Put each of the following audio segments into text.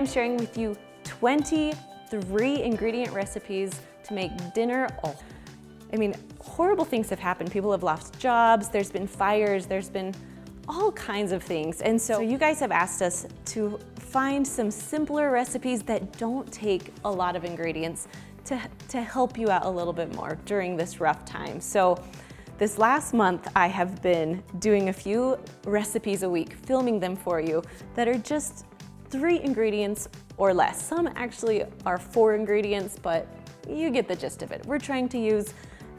I'm sharing with you 23 ingredient recipes to make dinner. I mean, horrible things have happened. People have lost jobs, there's been fires, there's been all kinds of things. And so you guys have asked us to find some simpler recipes that don't take a lot of ingredients to help you out a little bit more during this rough time. So this last month, I have been doing a few recipes a week, filming them for you that are just 3 ingredients or less. Some actually are 4 ingredients, but you get the gist of it. We're trying to use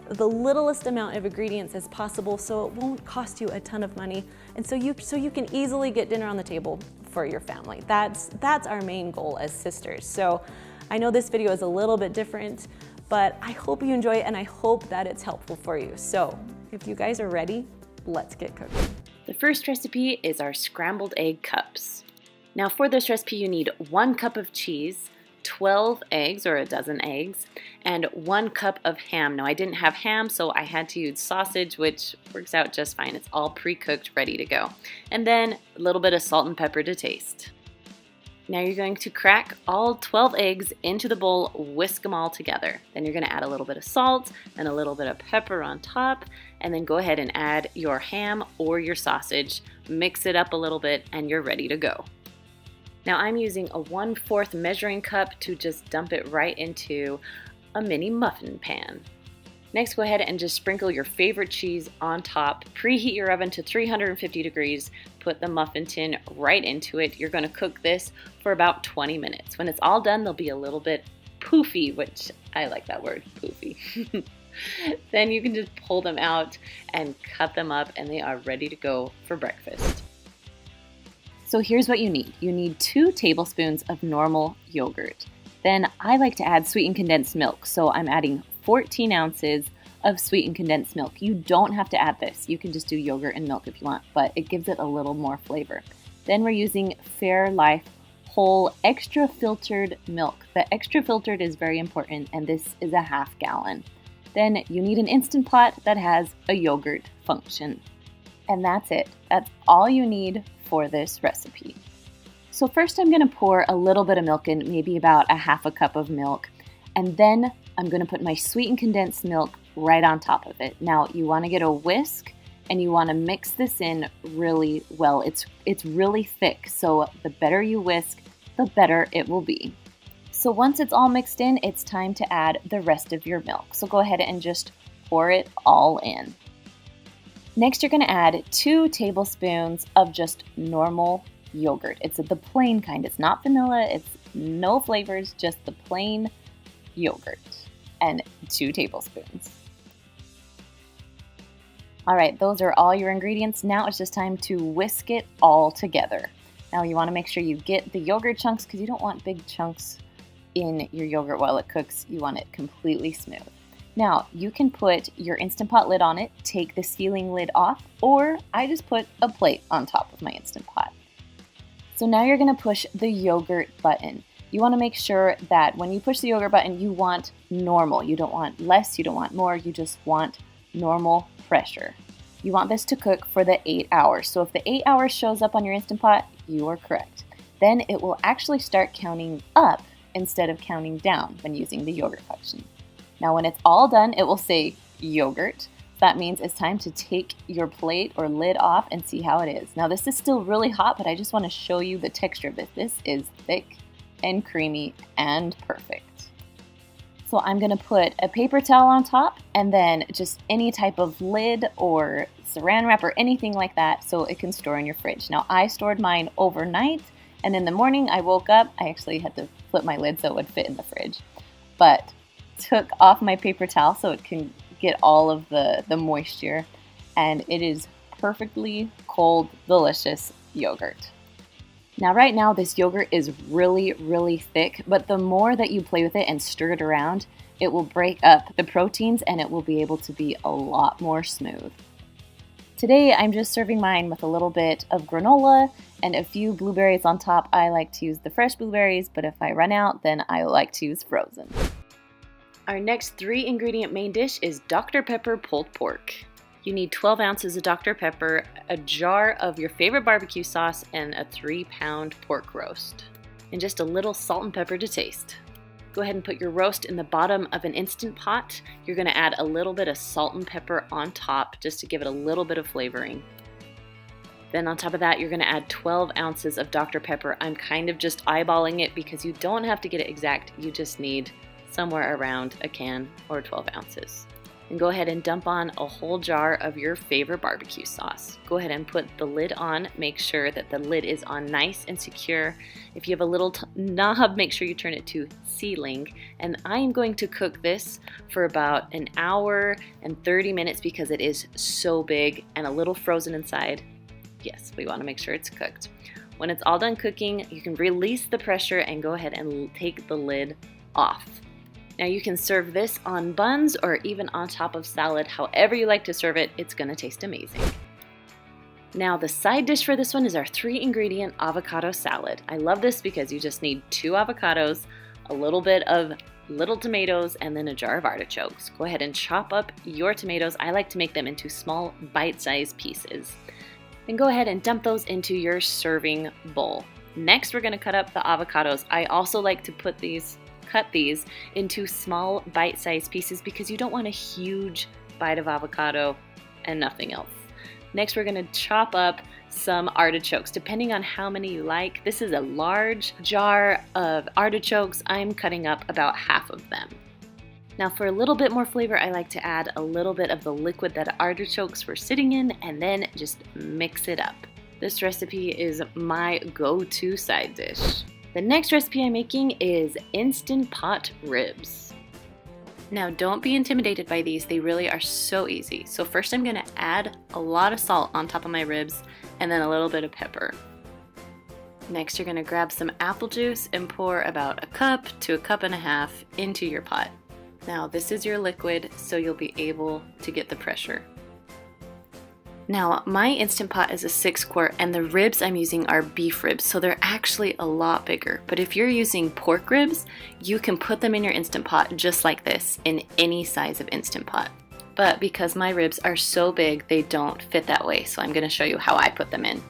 the littlest amount of ingredients as possible so it won't cost you a ton of money, and so you can easily get dinner on the table for your family. That's our main goal as sisters. So I know this video is a little bit different, but I hope you enjoy it and I hope that it's helpful for you. So if you guys are ready, let's get cooking. The first recipe is our scrambled egg cups. Now for this recipe you need 1 cup of cheese, 12 eggs or a dozen eggs, and 1 cup of ham. Now I didn't have ham, so I had to use sausage, which works out just fine. It's all pre-cooked, ready to go. And then a little bit of salt and pepper to taste. Now you're going to crack all 12 eggs into the bowl, whisk them all together. Then you're going to add a little bit of salt and a little bit of pepper on top, and then go ahead and add your ham or your sausage, mix it up a little bit, and you're ready to go. Now I'm using a 1/4 measuring cup to just dump it right into a mini muffin pan. Next, go ahead and just sprinkle your favorite cheese on top. Preheat your oven to 350 degrees. Put the muffin tin right into it. You're going to cook this for about 20 minutes. When it's all done, they'll be a little bit poofy, which I like that word, poofy. Then you can just pull them out and cut them up, and they are ready to go for breakfast. So here's what you need. You need 2 tablespoons of normal yogurt. Then I like to add sweetened condensed milk, so I'm adding 14 ounces of sweetened condensed milk. You don't have to add this. You can just do yogurt and milk if you want, but it gives it a little more flavor. Then we're using Fairlife whole extra filtered milk. The extra filtered is very important, and this is a 1/2 gallon. Then you need an Instant Pot that has a yogurt function. And that's it. That's all you need for this recipe. So first I'm going to pour a little bit of milk in, maybe about a 1/2 cup of milk, and then I'm going to put my sweetened condensed milk right on top of it. Now you want to get a whisk and you want to mix this in really well. It's really thick, so the better you whisk, the better it will be. So once it's all mixed in, it's time to add the rest of your milk. So go ahead and just pour it all in. Next, you're going to add 2 tablespoons of just normal yogurt. It's the plain kind. It's not vanilla. It's no flavors, just the plain yogurt. And 2 tablespoons. All right, those are all your ingredients. Now it's just time to whisk it all together. Now you want to make sure you get the yogurt chunks because you don't want big chunks in your yogurt while it cooks. You want it completely smooth. Now, you can put your Instant Pot lid on it, take the sealing lid off, or I just put a plate on top of my Instant Pot. So now you're going to push the yogurt button. You want to make sure that when you push the yogurt button, you want normal. You don't want less, you don't want more, you just want normal pressure. You want this to cook for the 8 hours. So if the 8 hours shows up on your Instant Pot, you are correct. Then it will actually start counting up instead of counting down when using the yogurt function. Now when it's all done, it will say yogurt. That means it's time to take your plate or lid off and see how it is. Now this is still really hot, but I just want to show you the texture of this. This is thick and creamy and perfect. So I'm going to put a paper towel on top and then just any type of lid or saran wrap or anything like that so it can store in your fridge. Now I stored mine overnight, and in the morning I woke up, I actually had to flip my lid so it would fit in the fridge, but took off my paper towel so it can get all of the moisture, and it is perfectly cold, delicious yogurt. Now right now this yogurt is really, really thick, but the more that you play with it and stir it around, it will break up the proteins and it will be able to be a lot more smooth. Today I'm just serving mine with a little bit of granola and a few blueberries on top. I like to use the fresh blueberries, but if I run out, then I like to use frozen. Our next 3 ingredient main dish is Dr. Pepper pulled pork. You need 12 ounces of Dr. Pepper, a jar of your favorite barbecue sauce, and a 3-pound pork roast. and just a little salt and pepper to taste. Go ahead and put your roast in the bottom of an Instant Pot. You're going to add a little bit of salt and pepper on top just to give it a little bit of flavoring. Then on top of that, you're going to add 12 ounces of Dr. Pepper. I'm kind of just eyeballing it because you don't have to get it exact. You just need somewhere around a can or 12 ounces. And go ahead and dump on a whole jar of your favorite barbecue sauce. Go ahead and put the lid on. Make sure that the lid is on nice and secure. If you have a little knob, make sure you turn it to sealing. And I am going to cook this for about an hour and 30 minutes because it is so big and a little frozen inside. Yes, we want to make sure it's cooked. When it's all done cooking, you can release the pressure and go ahead and take the lid off. Now you can serve this on buns or even on top of salad. However you like to serve it, it's going to taste amazing. Now the side dish for this one is our 3-ingredient avocado salad. I love this because you just need 2 avocados, a little bit of little tomatoes, and then a jar of artichokes. Go ahead and chop up your tomatoes. I like to make them into small bite-sized pieces. Then go ahead and dump those into your serving bowl. Next, we're going to cut up the avocados. I also like to cut these into small bite-sized pieces because you don't want a huge bite of avocado and nothing else. Next, we're going to chop up some artichokes, depending on how many you like. This is a large jar of artichokes. I'm cutting up about half of them. Now for a little bit more flavor, I like to add a little bit of the liquid that artichokes were sitting in and then just mix it up. This recipe is my go-to side dish. The next recipe I'm making is Instant Pot ribs. Now don't be intimidated by these, they really are so easy. So first I'm gonna add a lot of salt on top of my ribs and then a little bit of pepper. Next you're gonna grab some apple juice and pour about 1 cup to 1.5 cups into your pot. Now this is your liquid, so you'll be able to get the pressure. Now my Instant Pot is a 6-quart and the ribs I'm using are beef ribs, so they're actually a lot bigger. But if you're using pork ribs, you can put them in your Instant Pot just like this in any size of Instant Pot. But because my ribs are so big, they don't fit that way, so I'm going to show you how I put them in.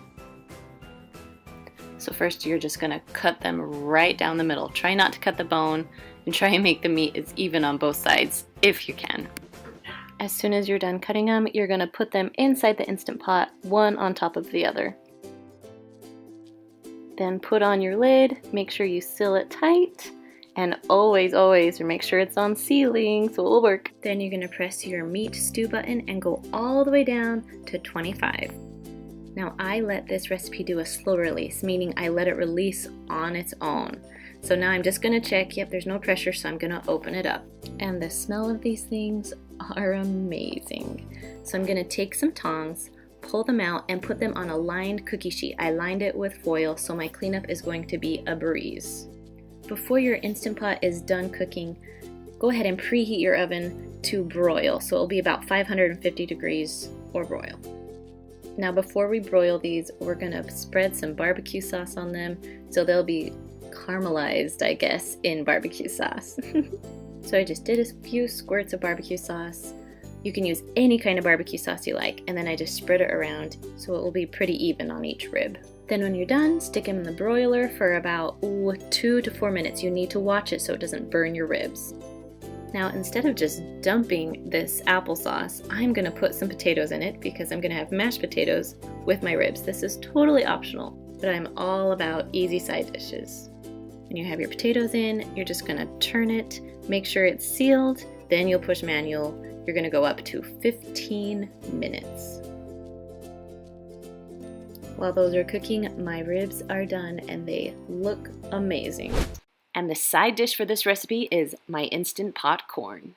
So first you're just going to cut them right down the middle. Try not to cut the bone and try and make the meat as even on both sides if you can. As soon as you're done cutting them, you're going to put them inside the Instant Pot, one on top of the other. Then put on your lid, make sure you seal it tight, and always make sure it's on sealing so it will work. Then you're going to press your meat stew button and go all the way down to 25. Now I let this recipe do a slow release, meaning I let it release on its own. So now I'm just going to check, yep, there's no pressure, so I'm going to open it up. And the smell of these things are amazing. So I'm going to take some tongs, pull them out, and put them on a lined cookie sheet. I lined it with foil, so my cleanup is going to be a breeze. Before your Instant Pot is done cooking, go ahead and preheat your oven to broil. So it'll be about 550 degrees or broil. Now before we broil these, we're going to spread some barbecue sauce on them so they'll be caramelized, I guess, in barbecue sauce. So I just did a few squirts of barbecue sauce. You can use any kind of barbecue sauce you like, and then I just spread it around so it will be pretty even on each rib. Then when you're done, stick them in the broiler for about 2 to 4 minutes. You need to watch it so it doesn't burn your ribs. Now instead of just dumping this applesauce, I'm going to put some potatoes in it because I'm going to have mashed potatoes with my ribs. This is totally optional, but I'm all about easy side dishes. When you have your potatoes in, you're just going to turn it, make sure it's sealed, then you'll push manual. You're going to go up to 15 minutes. While those are cooking, my ribs are done and they look amazing. And the side dish for this recipe is my Instant Pot corn.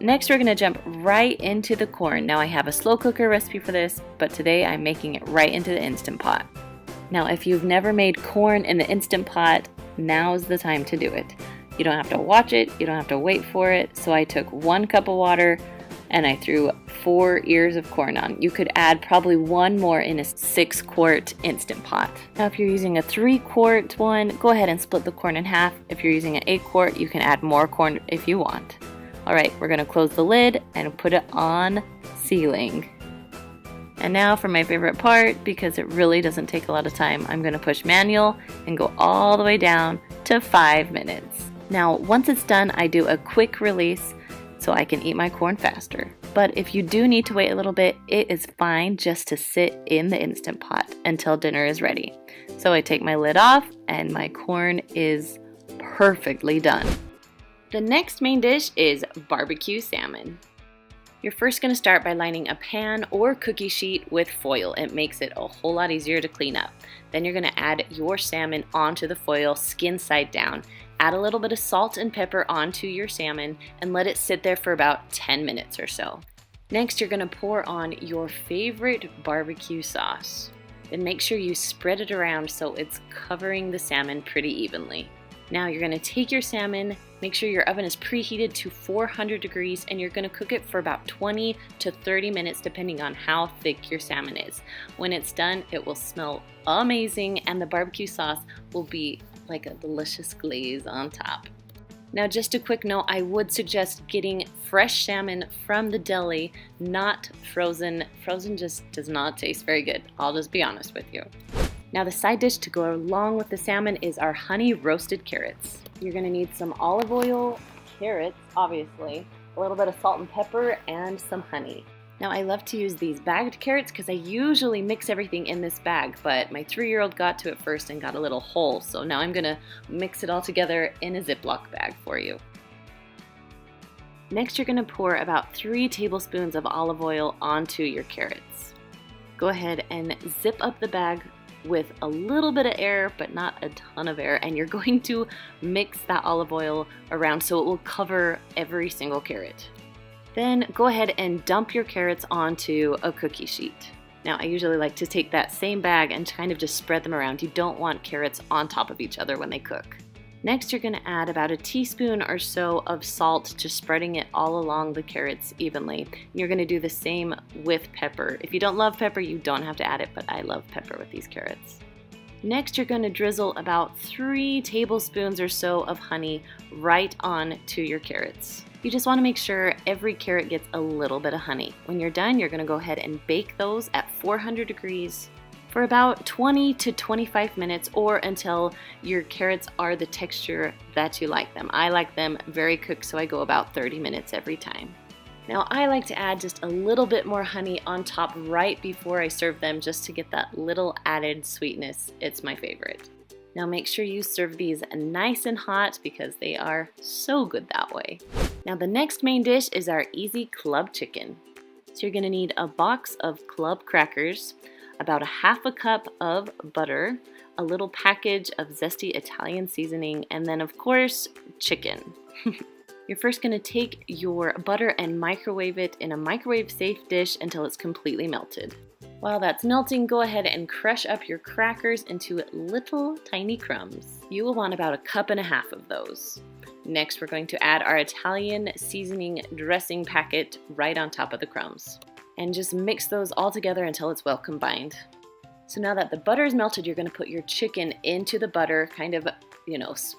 Next, we're going to jump right into the corn. Now I have a slow cooker recipe for this, but today I'm making it right into the Instant Pot. Now if you've never made corn in the Instant Pot, now's the time to do it. You don't have to watch it, you don't have to wait for it. So I took 1 cup of water and I threw 4 ears of corn on. You could add probably 1 more in a 6-quart Instant Pot. Now if you're using a 3-quart one, go ahead and split the corn in half. If you're using an 8-quart, you can add more corn if you want. Alright, we're going to close the lid and put it on sealing. And now for my favorite part, because it really doesn't take a lot of time, I'm going to push manual and go all the way down to 5 minutes. Now, once it's done, I do a quick release so I can eat my corn faster. But if you do need to wait a little bit, it is fine just to sit in the Instant Pot until dinner is ready. So I take my lid off and my corn is perfectly done. The next main dish is barbecue salmon. You're first going to start by lining a pan or cookie sheet with foil. It makes it a whole lot easier to clean up. Then you're going to add your salmon onto the foil, skin side down. Add a little bit of salt and pepper onto your salmon and let it sit there for about 10 minutes or so. Next, you're going to pour on your favorite barbecue sauce. Then make sure you spread it around so it's covering the salmon pretty evenly. Now you're going to take your salmon, make sure your oven is preheated to 400 degrees, and you're going to cook it for about 20 to 30 minutes depending on how thick your salmon is. When it's done, it will smell amazing and the barbecue sauce will be like a delicious glaze on top. Now just a quick note, I would suggest getting fresh salmon from the deli, not frozen. Frozen just does not taste very good. I'll just be honest with you. Now the side dish to go along with the salmon is our honey roasted carrots. You're going to need some olive oil, carrots obviously, a little bit of salt and pepper, and some honey. Now I love to use these bagged carrots because I usually mix everything in this bag, but my 3-year-old got to it first and got a little hole, so now I'm going to mix it all together in a Ziploc bag for you. Next you're going to pour about 3 tablespoons of olive oil onto your carrots. Go ahead and zip up the bag with a little bit of air, but not a ton of air, and you're going to mix that olive oil around so it will cover every single carrot. Then go ahead and dump your carrots onto a cookie sheet. Now I usually like to take that same bag and kind of just spread them around. You don't want carrots on top of each other when they cook. Next you're going to add about a teaspoon or so of salt, just spreading it all along the carrots evenly. You're going to do the same with pepper. If you don't love pepper, you don't have to add it, but I love pepper with these carrots. Next you're going to drizzle about 3 tablespoons or so of honey right on to your carrots. You just want to make sure every carrot gets a little bit of honey. When you're done, you're going to go ahead and bake those at 400 degrees for about 20 to 25 minutes, or until your carrots are the texture that you like them. I like them very cooked, so I go about 30 minutes every time. Now I like to add just a little bit more honey on top right before I serve them, just to get that little added sweetness. It's my favorite. Now make sure you serve these nice and hot because they are so good that way. Now the next main dish is our easy club chicken. So you're going to need a box of club crackers, about a half a cup of butter, a little package of zesty Italian seasoning, and then of course, chicken. You're first going to take your butter and microwave it in a microwave safe dish until it's completely melted. While that's melting, go ahead and crush up your crackers into little tiny crumbs. You will want about 1.5 cups of those. Next, we're going to add our Italian seasoning dressing packet right on top of the crumbs. And just mix those all together until it's well combined. So now that the butter is melted, you're going to put your chicken into the butter, kind of,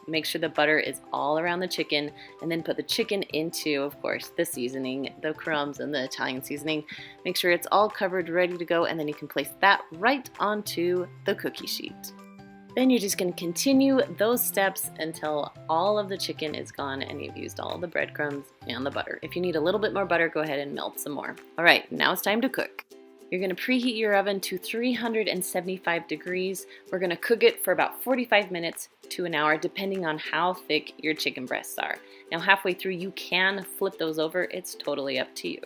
make sure the butter is all around the chicken, and then put the chicken into, of course, the seasoning, the crumbs, and the Italian seasoning. Make sure it's all covered, ready to go, and then you can place that right onto the cookie sheet. Then you're just going to continue those steps until all of the chicken is gone and you've used all the breadcrumbs and the butter. If you need a little bit more butter, go ahead and melt some more. All right, now it's time to cook. You're going to preheat your oven to 375 degrees. We're going to cook it for about 45 minutes to an hour, depending on how thick your chicken breasts are. Now halfway through, you can flip those over. It's totally up to you.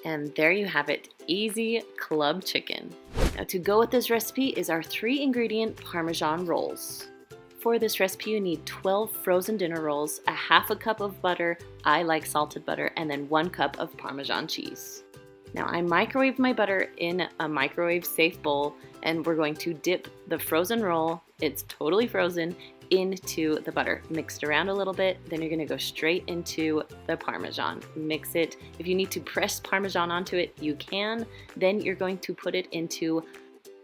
And there you have it, easy club chicken. Now to go with this recipe is our 3-ingredient Parmesan rolls. For this recipe, you need 12 frozen dinner rolls, a half a cup of butter, I like salted butter, and then 1 cup of Parmesan cheese. Now I microwaved my butter in a microwave safe bowl, and we're going to dip the frozen roll, it's totally frozen, into the butter. Mix it around a little bit, then you're gonna go straight into the Parmesan. Mix it. If you need to press Parmesan onto it, you can. Then you're going to put it into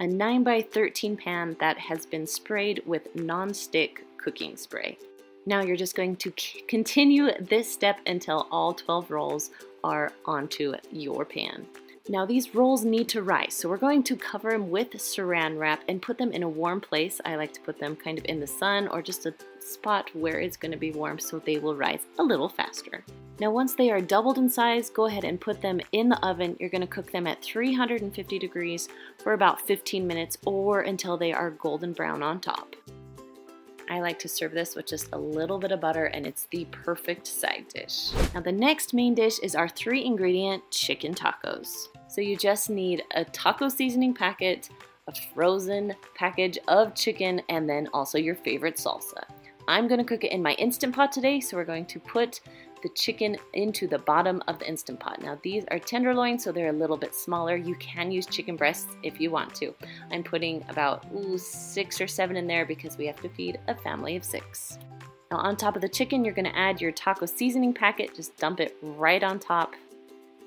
a 9x13 pan that has been sprayed with non-stick cooking spray. Now you're just going to continue this step until all 12 rolls are onto your pan. Now these rolls need to rise, so we're going to cover them with saran wrap and put them in a warm place. I like to put them kind of in the sun or just a spot where it's going to be warm so they will rise a little faster. Now once they are doubled in size, go ahead and put them in the oven. You're going to cook them at 350 degrees for about 15 minutes or until they are golden brown on top. I like to serve this with just a little bit of butter, and it's the perfect side dish. Now the next main dish is our 3-ingredient chicken tacos. So you just need a taco seasoning packet, a frozen package of chicken, and then also your favorite salsa. I'm going to cook it in my Instant Pot today, so we're going to put the chicken into the bottom of the Instant Pot. Now these are tenderloin, so they're a little bit smaller. You can use chicken breasts if you want to. I'm putting about 6 or 7 in there because we have to feed a family of 6. Now on top of the chicken, you're going to add your taco seasoning packet. Just dump it right on top.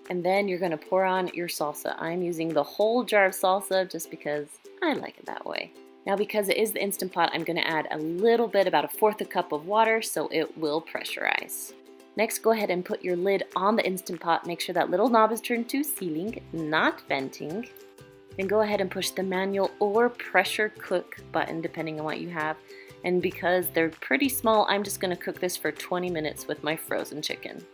And then you're going to pour on your salsa. I'm using the whole jar of salsa just because I like it that way. Now because it is the Instant Pot, I'm going to add a little bit, about 1/4 cup of water, so it will pressurize. Next, go ahead and put your lid on the Instant Pot. Make sure that little knob is turned to sealing, not venting. Then go ahead and push the manual or pressure cook button, depending on what you have. And because they're pretty small, I'm just going to cook this for 20 minutes with my frozen chicken.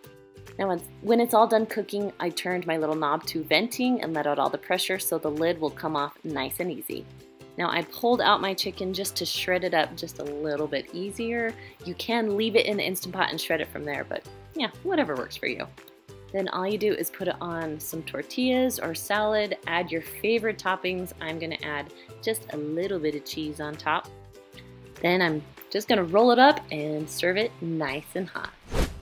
Now when it's all done cooking, I turned my little knob to venting and let out all the pressure so the lid will come off nice and easy. Now I pulled out my chicken just to shred it up just a little bit easier. You can leave it in the Instant Pot and shred it from there, but yeah, whatever works for you. Then all you do is put it on some tortillas or salad, add your favorite toppings. I'm gonna add just a little bit of cheese on top. Then I'm just gonna roll it up and serve it nice and hot.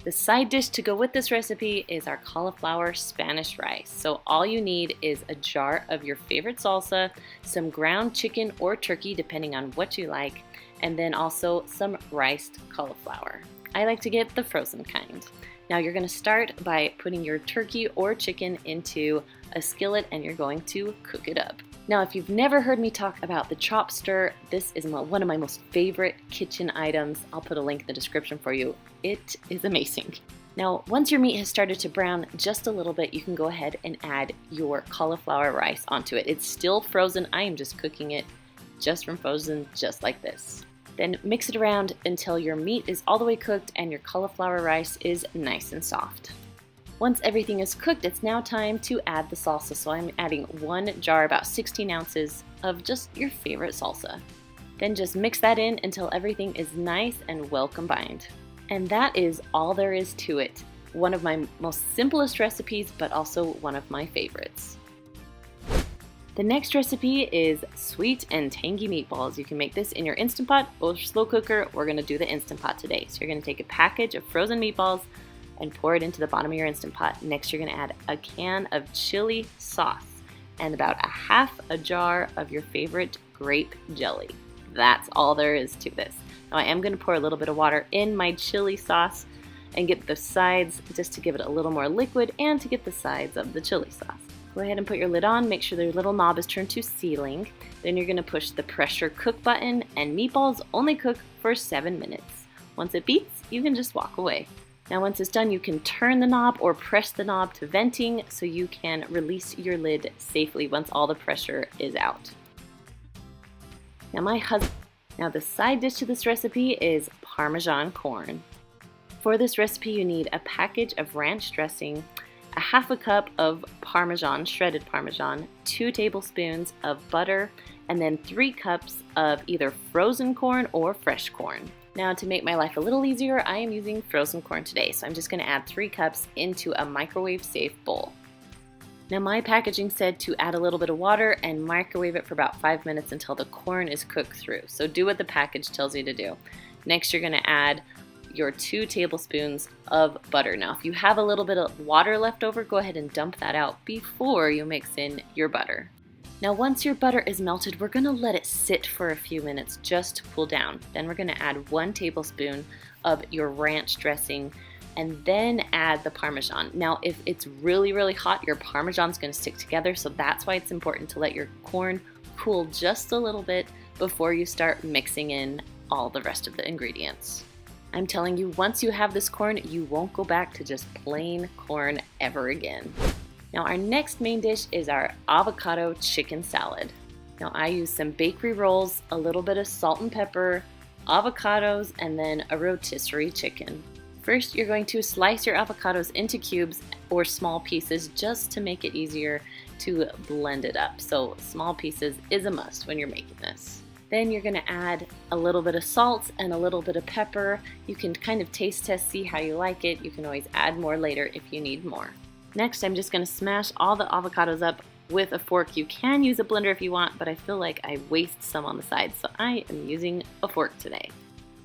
The side dish to go with this recipe is our cauliflower Spanish rice. So all you need is a jar of your favorite salsa, some ground chicken or turkey depending on what you like, and then also some riced cauliflower. I like to get the frozen kind. Now you're going to start by putting your turkey or chicken into a skillet and you're going to cook it up. Now if you've never heard me talk about the chop stir, this is one of my most favorite kitchen items. I'll put a link in the description for you. It is amazing. Now once your meat has started to brown just a little bit, you can go ahead and add your cauliflower rice onto it. It's still frozen. I am just cooking it just from frozen, just like this. Then mix it around until your meat is all the way cooked and your cauliflower rice is nice and soft. Once everything is cooked, it's now time to add the salsa. So I'm adding 1 jar, about 16 ounces of just your favorite salsa. Then just mix that in until everything is nice and well combined. And that is all there is to it. One of my most simplest recipes, but also one of my favorites. The next recipe is sweet and tangy meatballs. You can make this in your Instant Pot or slow cooker. We're gonna do the Instant Pot today. So you're gonna take a package of frozen meatballs and pour it into the bottom of your Instant Pot. Next, you're gonna add a can of chili sauce and about 1/2 jar of your favorite grape jelly. That's all there is to this. Now I am gonna pour a little bit of water in my chili sauce and get the sides just to give it a little more liquid and to get the sides of the chili sauce. Go ahead and put your lid on, make sure the little knob is turned to sealing. Then you're gonna push the pressure cook button and meatballs only cook for 7 minutes. Once it beeps, you can just walk away. Now once it's done, you can turn the knob or press the knob to venting so you can release your lid safely once all the pressure is out. Now the side dish to this recipe is Parmesan corn. For this recipe, you need a package of ranch dressing, 1/2 cup of Parmesan, shredded Parmesan, 2 tablespoons of butter, and then 3 cups of either frozen corn or fresh corn. Now to make my life a little easier, I am using frozen corn today, so I'm just gonna add 3 cups into a microwave-safe bowl. Now my packaging said to add a little bit of water and microwave it for about 5 minutes until the corn is cooked through. So do what the package tells you to do. Next, you're gonna add your 2 tablespoons of butter. Now if you have a little bit of water left over, go ahead and dump that out before you mix in your butter. Now once your butter is melted, we're gonna let it sit for a few minutes just to cool down. Then we're gonna add 1 tablespoon of your ranch dressing and then add the Parmesan. Now if it's really, really hot, your Parmesan's gonna stick together, so that's why it's important to let your corn cool just a little bit before you start mixing in all the rest of the ingredients. I'm telling you, once you have this corn, you won't go back to just plain corn ever again. Now our next main dish is our avocado chicken salad. Now I use some bakery rolls, a little bit of salt and pepper, avocados, and then a rotisserie chicken. First, you're going to slice your avocados into cubes or small pieces just to make it easier to blend it up. So small pieces is a must when you're making this. Then you're going to add a little bit of salt and a little bit of pepper. You can kind of taste test, see how you like it. You can always add more later if you need more. Next, I'm just going to smash all the avocados up with a fork. You can use a blender if you want, but I feel like I waste some on the side, so I am using a fork today.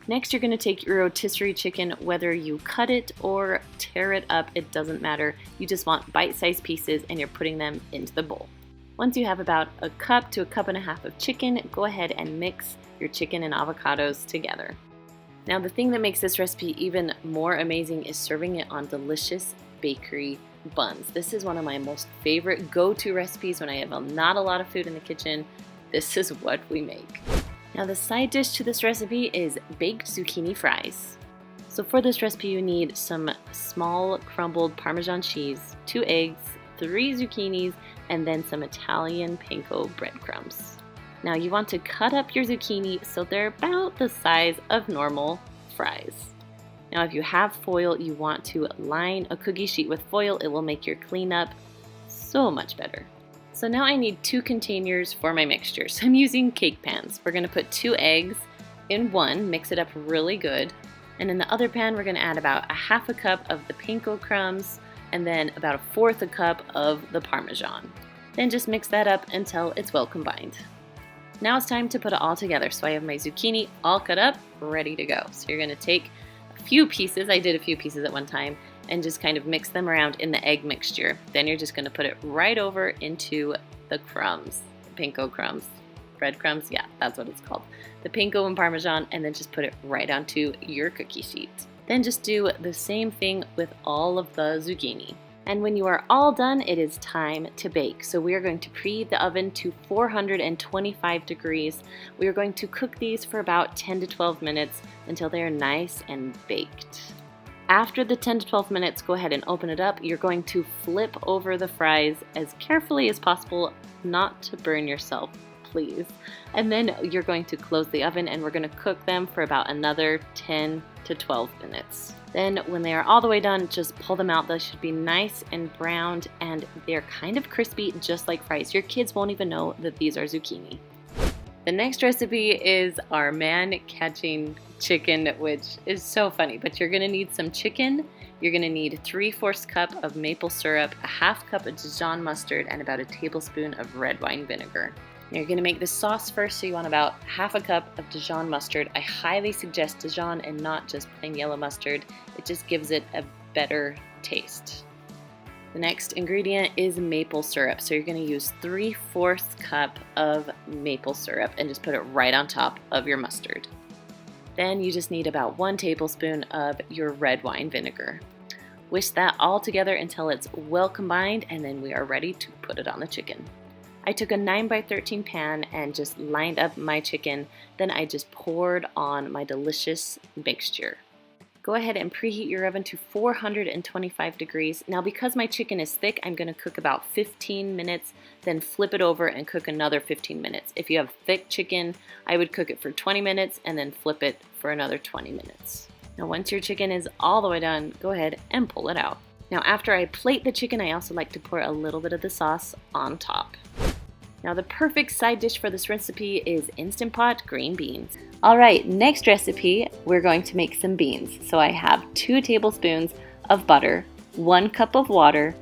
Next, you're going to take your rotisserie chicken, whether you cut it or tear it up, it doesn't matter. You just want bite-sized pieces and you're putting them into the bowl. Once you have about a cup to a cup and a half of chicken, go ahead and mix your chicken and avocados together. Now, the thing that makes this recipe even more amazing is serving it on delicious bakery buns. This is one of my most favorite go-to recipes when I have not a lot of food in the kitchen. This is what we make. Now the side dish to this recipe is baked zucchini fries. So for this recipe you need some small crumbled Parmesan cheese, 2 eggs, 3 zucchinis, and then some Italian panko breadcrumbs. Now you want to cut up your zucchini so they're about the size of normal fries. Now if you have foil, you want to line a cookie sheet with foil. It will make your cleanup so much better. So now I need 2 containers for my mixture. So I'm using cake pans. We're going to put 2 eggs in one, mix it up really good. And in the other pan, we're going to add about a half a cup of the panko crumbs and then about a 1/4 a cup of the Parmesan. Then just mix that up until it's well combined. Now it's time to put it all together. So I have my zucchini all cut up, ready to go. So you're going to take a few pieces. I did a few pieces at one time, and just kind of mix them around in the egg mixture. Then you're just going to put it right over into the crumbs, panko crumbs, breadcrumbs, yeah, that's what it's called. The panko and Parmesan, and then just put it right onto your cookie sheet. Then just do the same thing with all of the zucchini. And when you are all done, it is time to bake. So we are going to preheat the oven to 425 degrees. We are going to cook these for about 10 to 12 minutes until they are nice and baked. After the 10 to 12 minutes, go ahead and open it up. You're going to flip over the fries as carefully as possible, not to burn yourself, please. And then you're going to close the oven and we're going to cook them for about another 10 to 12 minutes. Then when they are all the way done, just pull them out. They should be nice and browned and they're kind of crispy, just like fries. Your kids won't even know that these are zucchini. The next recipe is our man-catching chicken, which is so funny, but you're gonna need some chicken. You're gonna need 3/4 cup of maple syrup, a half cup of Dijon mustard, and about a tablespoon of red wine vinegar. Now you're gonna make the sauce first, so you want about half a cup of Dijon mustard. I highly suggest Dijon and not just plain yellow mustard. It just gives it a better taste. The next ingredient is maple syrup. So you're going to use 3/4 cup of maple syrup and just put it right on top of your mustard. Then you just need about 1 tablespoon of your red wine vinegar. Whisk that all together until it's well combined, and then we are ready to put it on the chicken. I took a 9x13 pan and just lined up my chicken. Then I just poured on my delicious mixture. Go ahead and preheat your oven to 425 degrees. Now because my chicken is thick, I'm going to cook about 15 minutes, then flip it over and cook another 15 minutes. If you have thick chicken, I would cook it for 20 minutes and then flip it for another 20 minutes. Now once your chicken is all the way done, go ahead and pull it out. Now after I plate the chicken, I also like to pour a little bit of the sauce on top. Now the perfect side dish for this recipe is Instant Pot green beans. All right, next recipe, we're going to make some beans. So I have 2 tablespoons of butter, 1 cup of water,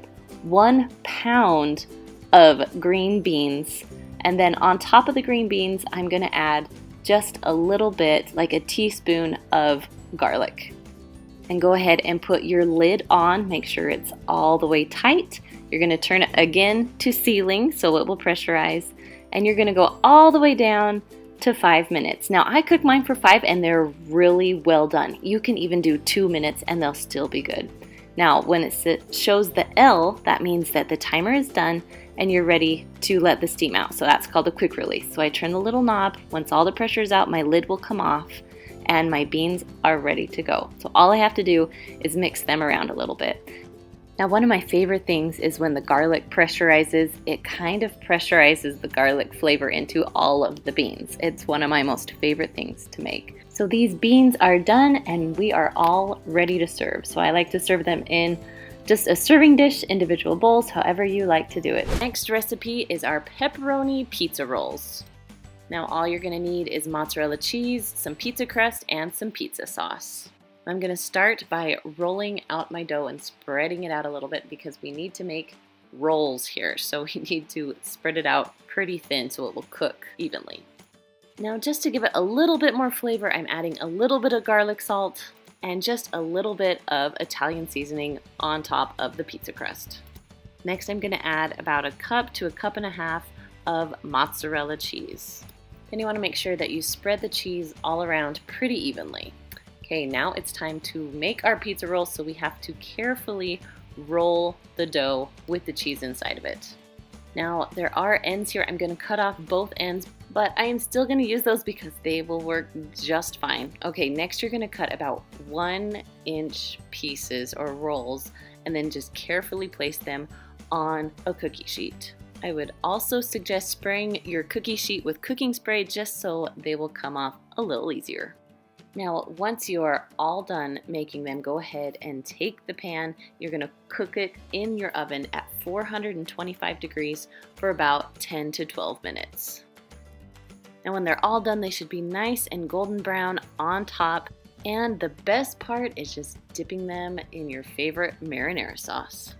1 pound of green beans, and then on top of the green beans, I'm gonna add just a little bit, like a teaspoon of garlic. And go ahead and put your lid on, make sure it's all the way tight. You're going to turn it again to sealing so it will pressurize, and you're going to go all the way down to 5 minutes. Now I cook mine for 5 and they're really well done. You can even do 2 minutes and they'll still be good. Now when it shows the L, that means that the timer is done and you're ready to let the steam out. So that's called a quick release. So I turn the little knob. Once all the pressure is out, my lid will come off and my beans are ready to go. So all I have to do is mix them around a little bit. Now, one of my favorite things is when the garlic pressurizes, it kind of pressurizes the garlic flavor into all of the beans. It's one of my most favorite things to make. So these beans are done and we are all ready to serve. So I like to serve them in just a serving dish, individual bowls, however you like to do it. Next recipe is our pepperoni pizza rolls. Now all you're gonna need is mozzarella cheese, some pizza crust, and some pizza sauce. I'm gonna start by rolling out my dough and spreading it out a little bit because we need to make rolls here. So we need to spread it out pretty thin so it will cook evenly. Now just to give it a little bit more flavor, I'm adding a little bit of garlic salt and just a little bit of Italian seasoning on top of the pizza crust. Next I'm gonna add about a cup to a cup and a half of mozzarella cheese. Then you wanna make sure that you spread the cheese all around pretty evenly. Okay, now it's time to make our pizza rolls, so we have to carefully roll the dough with the cheese inside of it. Now, there are ends here. I'm gonna cut off both ends, but I am still gonna use those because they will work just fine. Okay, next you're gonna cut about 1-inch pieces or rolls and then just carefully place them on a cookie sheet. I would also suggest spraying your cookie sheet with cooking spray just so they will come off a little easier. Now, once you are all done making them, go ahead and take the pan. You're gonna cook it in your oven at 425 degrees for about 10 to 12 minutes. Now, when they're all done, they should be nice and golden brown on top. And the best part is just dipping them in your favorite marinara sauce.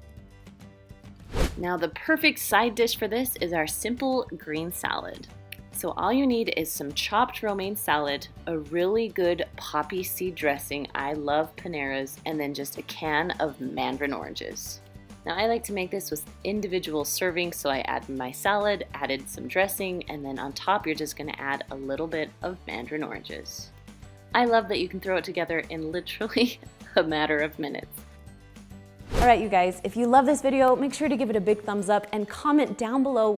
Now, the perfect side dish for this is our simple green salad. So all you need is some chopped romaine salad, a really good poppy seed dressing, I love Panera's, and then just a can of mandarin oranges. Now I like to make this with individual servings, so I add my salad, added some dressing, and then on top you're just gonna add a little bit of mandarin oranges. I love that you can throw it together in literally a matter of minutes. All right, you guys, if you love this video, make sure to give it a big thumbs up and comment down below